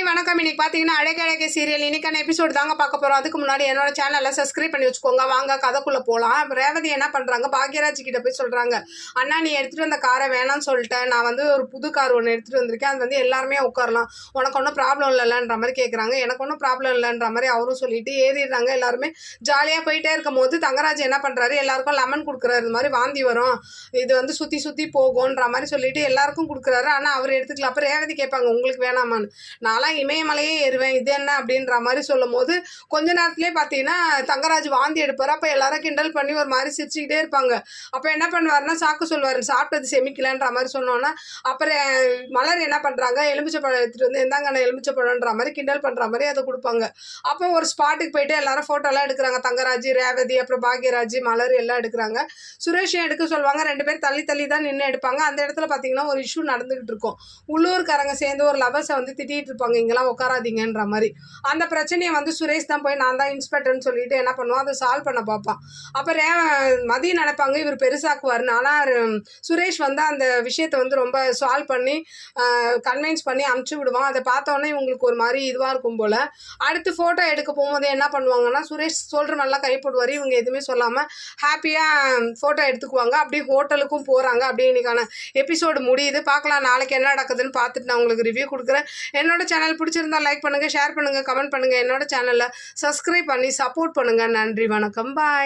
வணக்கம். இன்னைக்கு பார்த்தீங்கன்னா அழகழகே சீரியல் இன்னைக்கான எபிசோடு தாங்க பார்க்க போகிறோம். அதுக்கு முன்னாடி என்னோட சேனலை சப்ஸ்கிரைப் பண்ணி வச்சுக்கோங்க. வாங்க கதைக்குள்ளே போகலாம். ரேவதி என்ன பண்ணுறாங்க, பாக்யராஜ் கிட்ட போய் சொல்கிறாங்க, அண்ணா நீ எடுத்துகிட்டு வந்த காரை வேணாம்னு சொல்லிட்டேன், நான் வந்து ஒரு புது கார் ஒன்று எடுத்துகிட்டு வந்திருக்கேன், அது வந்து எல்லாருமே உட்காரலாம், உனக்கு ஒன்றும் ப்ராப்ளம் இல்லைன்ற மாதிரி கேட்குறாங்க. எனக்கு ஒன்றும் ப்ராப்ளம் இல்லைன்ற மாதிரி அவரும் சொல்லிட்டு ஏறிடுறாங்க. எல்லாருமே ஜாலியாக போயிட்டே இருக்கும் போது தங்கராஜ் என்ன பண்ணுறாரு, எல்லாருக்கும் லெமன் கொடுக்குறாரு. இது மாதிரி வாந்தி வரும், இது வந்து சுற்றி சுற்றி போகும்ன்ற மாதிரி சொல்லிட்டு எல்லாருக்கும் கொடுக்குறாரு. ஆனால் அவர் எடுத்துக்கல. அப்போ ரேவதி கேட்பாங்க, உங்களுக்கு வேணாமான்னு. நான்லாம் இமயமலையே ஏறுவேன், இது என்ன அப்படின்ற மாதிரி சொல்லும் போது கொஞ்ச நேரத்துலேயே பார்த்தீங்கன்னா தங்கராஜ் வாந்தி எடுப்பார். அப்போ எல்லாரும் கிண்டல் பண்ணி ஒரு மாதிரி சிரிச்சுக்கிட்டே இருப்பாங்க. அப்போ என்ன பண்ணுவாருன்னா சாக்கு சொல்லுவார், சாப்பிட்டது செமிக்கலன்ற மாதிரி சொன்னோன்னா அப்புறம் மலர் என்ன பண்ணுறாங்க, எலுமிச்சப்பழம் எடுத்துகிட்டு வந்து எந்தாங்க எலுமிச்சப்பழம்ன்ற மாதிரி கிண்டல் பண்ணுற மாதிரி அதை கொடுப்பாங்க. அப்போ ஒரு ஸ்பாட்டுக்கு போயிட்டு எல்லாரும் ஃபோட்டோலாம் எடுக்கிறாங்க. தங்கராஜ், ரேவதி, அப்புறம் பாக்யராஜ், மலர் எல்லாம் எடுக்கிறாங்க. சுரேஷையும் எடுக்க சொல்லுவாங்க. 2 பேர் தள்ளி தள்ளி தான் நின்று எடுப்பாங்க. அந்த இடத்துல பார்த்தீங்கன்னா ஒரு இஷ்யூ நடந்துகிட்டு இருக்கும். உள்ளூர்காரங்க சேர்ந்து ஒரு லவர்ஸை வந்து திட்டிகிட்டு இருப்பாங்க, இங்கெல்லாம் உட்காராதீங்கன்ற மாதிரி. அந்த பிரச்சனையை வந்து சுரேஷ் தான் போய் நான் தான் இன்ஸ்பெக்டர்னு சொல்லிட்டு என்ன பண்ணுவோம், அதை சால்வ் பண்ண பார்ப்பான். அப்போ மதி நினைப்பாங்க இவர் பெருசாக்குவார்னு. ஆனால் சுரேஷ் வந்து அந்த விஷயத்தை வந்து ரொம்ப சால்வ் பண்ணி கன்வின்ஸ் பண்ணி அமுச்சு விடுவான். அதை பார்த்தோன்னே இவங்களுக்கு ஒரு மாதிரி இதுவாக இருக்கும் போல். அடுத்து ஃபோட்டோ எடுக்க போகும்போது என்ன பண்ணுவாங்கன்னா, சுரேஷ் சொல்கிற மாதிரிலாம் கைப்படுவார். இவங்க எதுவுமே சொல்லாமல் ஹாப்பியாக ஃபோட்டோ எடுத்துக்குவாங்க. அப்படியே ஹோட்டலுக்கும் போகிறாங்க. அப்படியே இன்னைக்கான எபிசோடு முடியுது. பார்க்கலாம் நாளைக்கு என்ன நடக்குதுன்னு பார்த்துட்டு நான் உங்களுக்கு ரிவ்யூ கொடுக்குறேன். என்னோட சேனல் பிடிச்சிருந்தா லைக் பண்ணுங்கள், ஷேர் பண்ணுங்கள், கமெண்ட் பண்ணுங்கள். என்னோட சேனலை சப்ஸ்கிரைப் பண்ணி சப்போர்ட் பண்ணுங்கள். நன்றி, வணக்கம், பாய்.